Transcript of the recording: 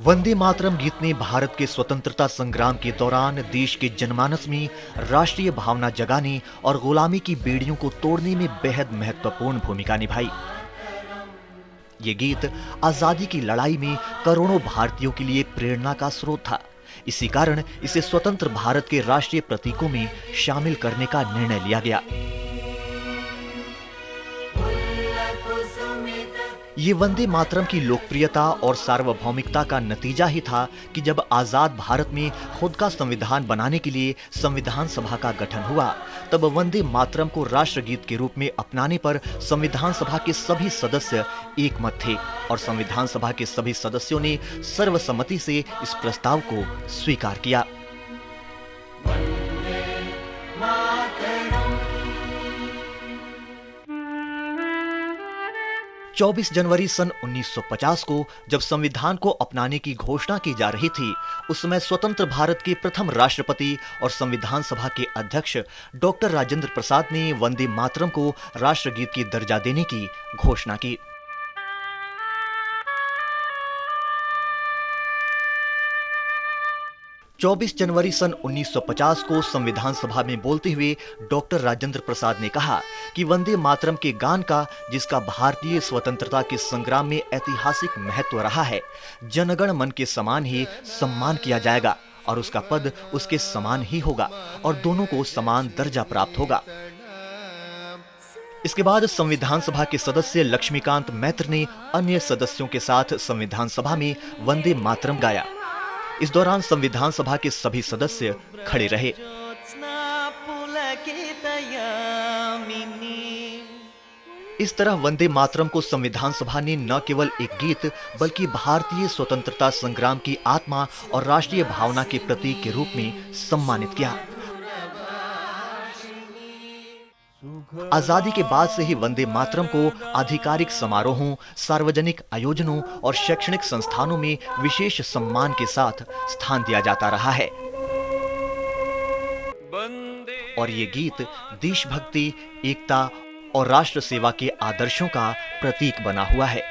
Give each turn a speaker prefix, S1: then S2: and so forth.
S1: वंदे मातरम गीत ने भारत के स्वतंत्रता संग्राम के दौरान देश के जनमानस में राष्ट्रीय भावना जगाने और गुलामी की बेड़ियों को तोड़ने में बेहद महत्वपूर्ण भूमिका निभाई। ये गीत आजादी की लड़ाई में करोड़ों भारतीयों के लिए प्रेरणा का स्रोत था। इसी कारण इसे स्वतंत्र भारत के राष्ट्रीय प्रतीकों में शामिल करने का निर्णय लिया गया। ये वंदे मातरम की लोकप्रियता और सार्वभौमिकता का नतीजा ही था कि जब आजाद भारत में खुद का संविधान बनाने के लिए संविधान सभा का गठन हुआ, तब वंदे मातरम को राष्ट्रगीत के रूप में अपनाने पर संविधान सभा के सभी सदस्य एकमत थे और संविधान सभा के सभी सदस्यों ने सर्वसम्मति से इस प्रस्ताव को स्वीकार किया। 24 जनवरी सन 1950 को जब संविधान को अपनाने की घोषणा की जा रही थी, उस समय स्वतंत्र भारत के प्रथम राष्ट्रपति और संविधान सभा के अध्यक्ष डॉक्टर राजेंद्र प्रसाद ने वंदे मातरम को राष्ट्रगीत की दर्जा देने की घोषणा की। 24 जनवरी सन 1950 को संविधान सभा में बोलते हुए डॉक्टर राजेंद्र प्रसाद ने कहा कि वंदे मातरम के गान का, जिसका भारतीय स्वतंत्रता के संग्राम में ऐतिहासिक महत्व रहा है, जनगण मन के समान ही सम्मान किया जाएगा और उसका पद उसके समान ही होगा और दोनों को समान दर्जा प्राप्त होगा। इसके बाद संविधान सभा के सदस्य लक्ष्मीकांत मैत्र ने अन्य सदस्यों के साथ संविधान सभा में वंदे मातरम गाया। इस दौरान संविधान सभा के सभी सदस्य खड़े रहे। इस तरह वंदे मातरम को संविधान सभा ने न केवल एक गीत बल्कि भारतीय स्वतंत्रता संग्राम की आत्मा और राष्ट्रीय भावना के प्रतीक के रूप में सम्मानित किया। आजादी के बाद से ही वंदे मातरम को आधिकारिक समारोहों, सार्वजनिक आयोजनों और शैक्षणिक संस्थानों में विशेष सम्मान के साथ स्थान दिया जाता रहा है और ये गीत देशभक्ति, एकता और राष्ट्र सेवा के आदर्शों का प्रतीक बना हुआ है।